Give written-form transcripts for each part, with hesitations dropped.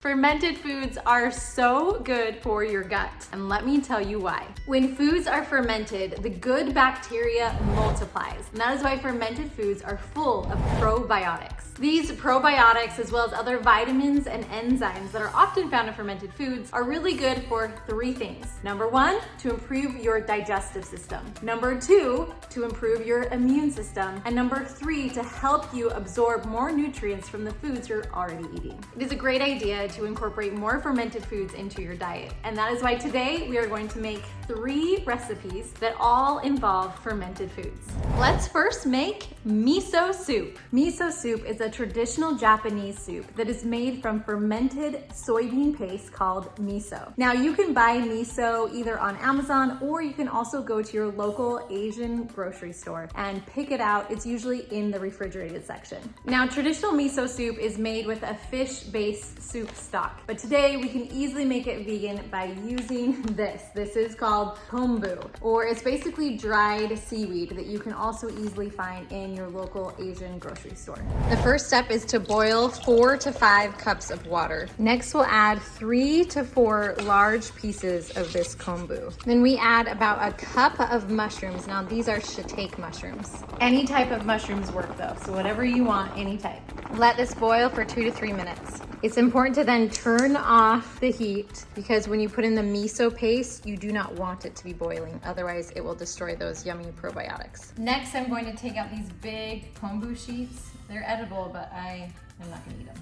Fermented foods are so good for your gut, and let me tell you why. When foods are fermented, the good bacteria multiplies, and that is why fermented foods are full of probiotics. These probiotics, as well as other vitamins and enzymes that are often found in fermented foods, are really good for three things. Number one, to improve your digestive system. Number two, to improve your immune system. And number three, to help you absorb more nutrients from the foods you're already eating. It is a great idea to incorporate more fermented foods into your diet. And that is why today we are going to make 3 recipes that all involve fermented foods. Let's first make miso soup. Miso soup is a traditional Japanese soup that is made from fermented soybean paste called miso. Now you can buy miso either on Amazon or you can also go to your local Asian grocery store and pick it out. It's usually in the refrigerated section. Now traditional miso soup is made with a fish-based soup stock, but today we can easily make it vegan by using this. This is called kombu, or it's basically dried seaweed that you can also easily find in your local Asian grocery store. The first step is to boil 4 to 5 cups of water. Next, we'll add 3 to 4 large pieces of this kombu. Then we add about a cup of mushrooms. Now these are shiitake mushrooms. Any type of mushrooms work though, so whatever you want, any type. Let this boil for 2 to 3 minutes. It's important to then turn off the heat because when you put in the miso paste, you do not want it to be boiling. Otherwise, it will destroy those yummy probiotics. Next, I'm going to take out these big kombu sheets. They're edible, but I am not gonna eat them.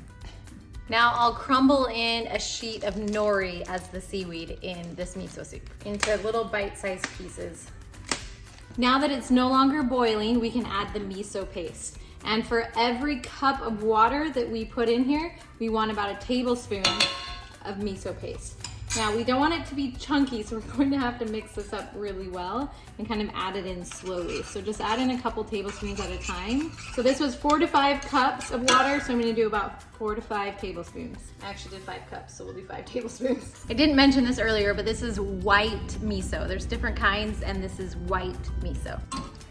Now I'll crumble in a sheet of nori as the seaweed in this miso soup into little bite-sized pieces. Now that it's no longer boiling, we can add the miso paste. And for every cup of water that we put in here, we want about a tablespoon of miso paste. Now we don't want it to be chunky, so we're going to have to mix this up really well and kind of add it in slowly. So just add in a couple tablespoons at a time. So this was 4 to 5 cups of water, so I'm gonna do about 4 to 5 tablespoons. I actually did 5 cups, so we'll do 5 tablespoons. I didn't mention this earlier, but this is white miso. There's different kinds, and this is white miso.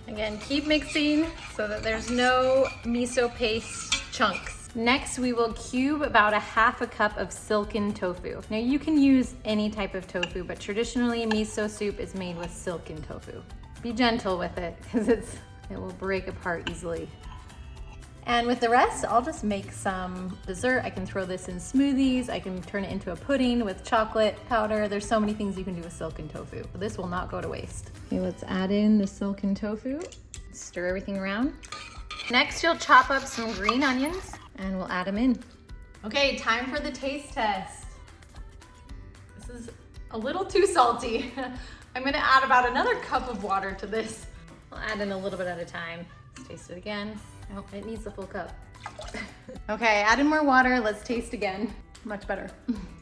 Again, keep mixing so that there's no miso paste chunks. Next, we will cube about a half a cup of silken tofu. Now you can use any type of tofu, but traditionally miso soup is made with silken tofu. Be gentle with it because it will break apart easily. And with the rest, I'll just make some dessert. I can throw this in smoothies. I can turn it into a pudding with chocolate powder. There's so many things you can do with silken tofu. But this will not go to waste. Okay, let's add in the silken tofu. Stir everything around. Next, you'll chop up some green onions and we'll add them in. Okay, time for the taste test. This is a little too salty. I'm gonna add about another cup of water to this. I'll add in a little bit at a time. Let's taste it again. Oh, it needs the full cup. Okay, add in more water. Let's taste again. Much better.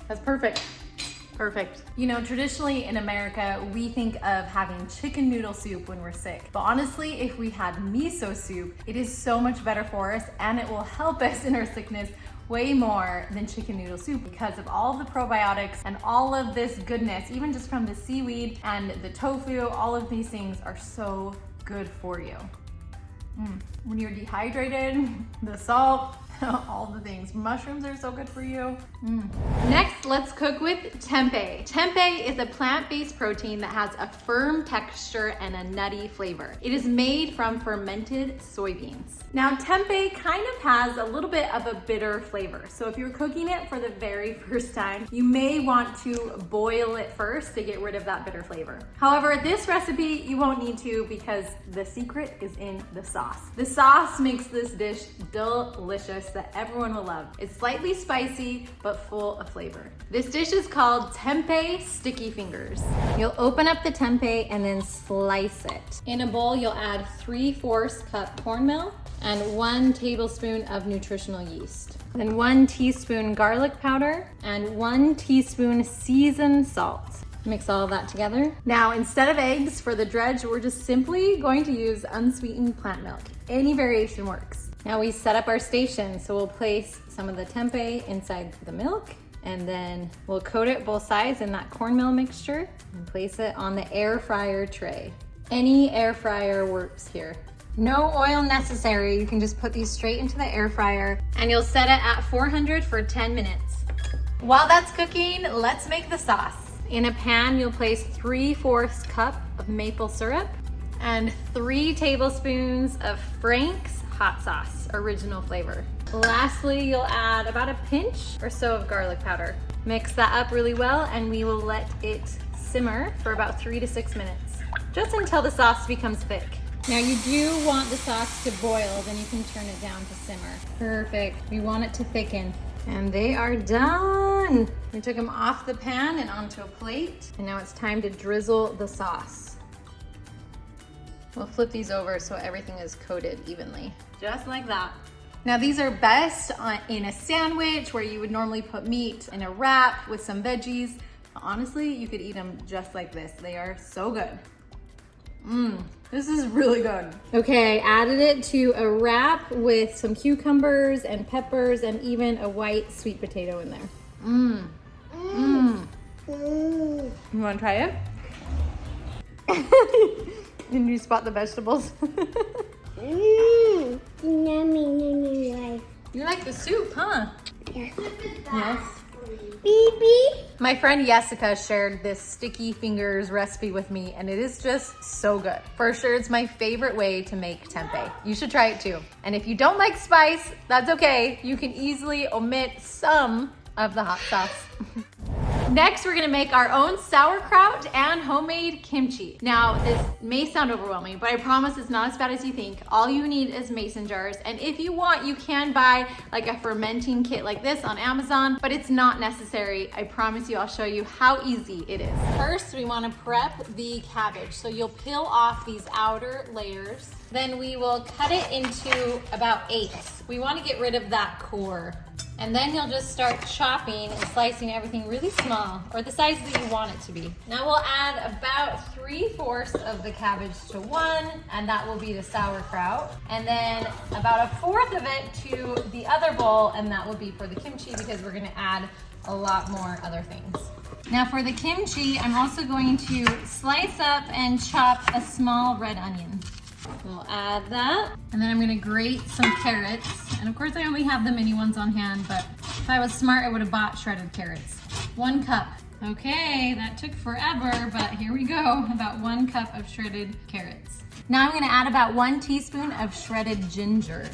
That's perfect. Perfect. You know, traditionally in America, we think of having chicken noodle soup when we're sick. But honestly, if we had miso soup, it is so much better for us and it will help us in our sickness way more than chicken noodle soup because of all of the probiotics and all of this goodness, even just from the seaweed and the tofu. All of these things are so good for you. When you're dehydrated, the salt, all the things. Mushrooms are so good for you. Next, let's cook with tempeh. Tempeh is a plant-based protein that has a firm texture and a nutty flavor. It is made from fermented soybeans. Now, tempeh kind of has a little bit of a bitter flavor. So if you're cooking it for the very first time, you may want to boil it first to get rid of that bitter flavor. However, this recipe, you won't need to because the secret is in the sauce. The sauce makes this dish delicious that everyone will love. It's slightly spicy, but full of flavor. This dish is called tempeh sticky fingers. You'll open up the tempeh and then slice it. In a bowl, you'll add 3/4 cup cornmeal and 1 tablespoon of nutritional yeast. Then 1 teaspoon garlic powder and 1 teaspoon seasoned salt. Mix all of that together. Now, instead of eggs for the dredge, we're just simply going to use unsweetened plant milk. Any variation works. Now we set up our station, so we'll place some of the tempeh inside the milk, and then we'll coat it both sides in that cornmeal mixture and place it on the air fryer tray. Any air fryer works here. No oil necessary. You can just put these straight into the air fryer and you'll set it at 400 for 10 minutes. While that's cooking, let's make the sauce. In a pan, you'll place 3/4 cup of maple syrup and 3 tablespoons of Frank's hot sauce, original flavor. Lastly, you'll add about a pinch or so of garlic powder. Mix that up really well and we will let it simmer for about 3 to 6 minutes, just until the sauce becomes thick. Now you do want the sauce to boil, then you can turn it down to simmer. Perfect, we want it to thicken. And they are done. We took them off the pan and onto a plate. And now it's time to drizzle the sauce. We'll flip these over so everything is coated evenly, just like that. Now these are best in a sandwich where you would normally put meat in a wrap with some veggies. Honestly, you could eat them just like this. They are so good. This is really good. Okay, added it to a wrap with some cucumbers and peppers and even a white sweet potato in there. You wanna try it? Did you spot the vegetables? Yummy. You like the soup, huh? Yes. Yes. Baby. My friend Jessica shared this sticky fingers recipe with me and it is just so good. For sure, it's my favorite way to make tempeh. You should try it too. And if you don't like spice, that's okay. You can easily omit some of the hot sauce. Next, we're gonna make our own sauerkraut and homemade kimchi. Now, this may sound overwhelming, but I promise it's not as bad as you think. All you need is mason jars, and if you want, you can buy like a fermenting kit like this on Amazon, but it's not necessary. I promise you, I'll show you how easy it is. First, we wanna prep the cabbage. So you'll peel off these outer layers. Then we will cut it into about 8ths. We wanna get rid of that core. And then you'll just start chopping and slicing everything really small, or the size that you want it to be. Now we'll add about 3/4 of the cabbage to one, and that will be the sauerkraut. And then about 1/4 of it to the other bowl, and that will be for the kimchi because we're gonna add a lot more other things. Now for the kimchi, I'm also going to slice up and chop a small red onion. We'll add that. And then I'm gonna grate some carrots. And of course I only have the mini ones on hand, but if I was smart, I would have bought shredded carrots. 1 cup. Okay, that took forever, but here we go. About 1 cup of shredded carrots. Now I'm gonna add about 1 teaspoon of shredded ginger.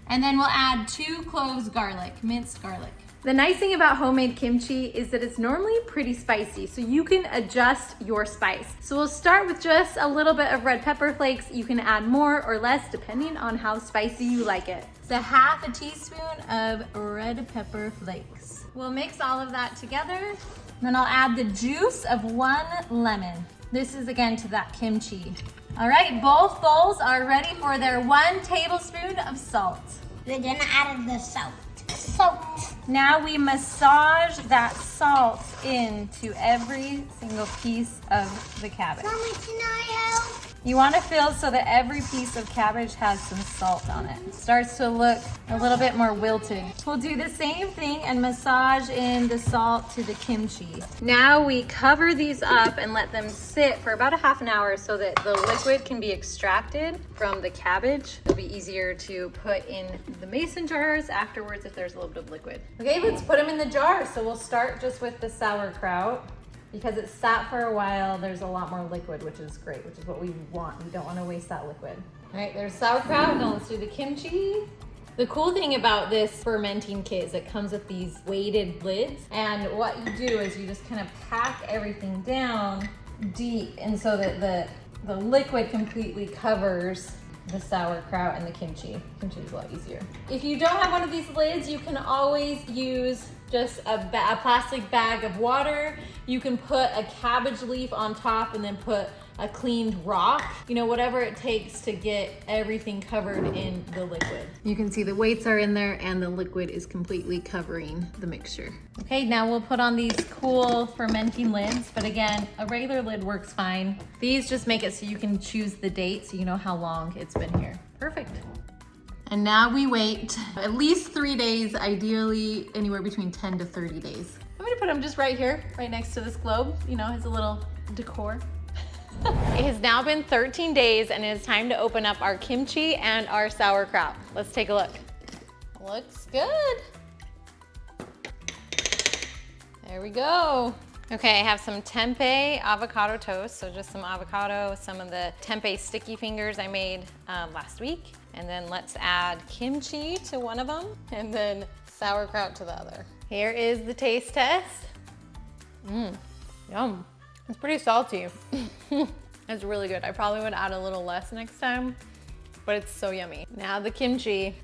And then we'll add 2 cloves garlic, minced garlic. The nice thing about homemade kimchi is that it's normally pretty spicy, so you can adjust your spice. So we'll start with just a little bit of red pepper flakes. You can add more or less depending on how spicy you like it. So 1/2 teaspoon of red pepper flakes. We'll mix all of that together. Then I'll add the juice of 1 lemon. This is again to that kimchi. All right, both bowls are ready for their 1 tablespoon of salt. We're gonna add the salt. Now we massage that salt into every single piece of the cabbage. Mommy, can I help? You want to feel so that every piece of cabbage has some salt on it. It starts to look a little bit more wilted. We'll do the same thing and massage in the salt to the kimchi. Now we cover these up and let them sit for about 1/2 an hour so that the liquid can be extracted from the cabbage. It'll be easier to put in the mason jars afterwards if there's a little bit of liquid. Okay, let's put them in the jar. So we'll start just with the sauerkraut. Because it's sat for a while, there's a lot more liquid, which is great, which is what we want. We don't want to waste that liquid. All right, there's sauerkraut. Now let's do the kimchi. The cool thing about this fermenting kit is it comes with these weighted lids. And what you do is you just kind of pack everything down deep, and so that the liquid completely covers the sauerkraut and the kimchi. Kimchi is a lot easier. If you don't have one of these lids, you can always use just a plastic bag of water. You can put a cabbage leaf on top and then put a cleaned rock, whatever it takes to get everything covered in the liquid. You can see the weights are in there and the liquid is completely covering the mixture. Okay, now we'll put on these cool fermenting lids, but again, a regular lid works fine. These just make it so you can choose the date so you know how long it's been here. Perfect. And now we wait at least 3 days, ideally anywhere between 10 to 30 days. I'm gonna put them just right here, right next to this globe. It's a little decor. It has now been 13 days and it is time to open up our kimchi and our sauerkraut. Let's take a look. Looks good. There we go. Okay, I have some tempeh avocado toast. So just some avocado, some of the tempeh sticky fingers I made last week. And then let's add kimchi to one of them and then sauerkraut to the other. Here is the taste test. Yum. It's pretty salty. It's really good. I probably would add a little less next time, but it's so yummy. Now the kimchi.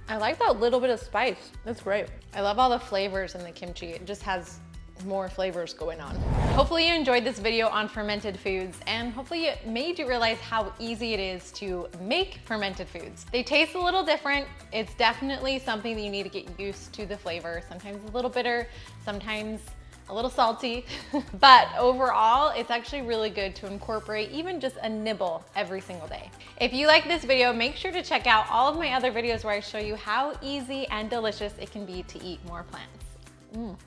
I like that little bit of spice. That's great. I love all the flavors in the kimchi. It just has more flavors going on. Hopefully you enjoyed this video on fermented foods, and hopefully it made you realize how easy it is to make fermented foods. They taste a little different. It's definitely something that you need to get used to the flavor. Sometimes a little bitter, sometimes a little salty, but overall, it's actually really good to incorporate even just a nibble every single day. If you like this video, make sure to check out all of my other videos where I show you how easy and delicious it can be to eat more plants.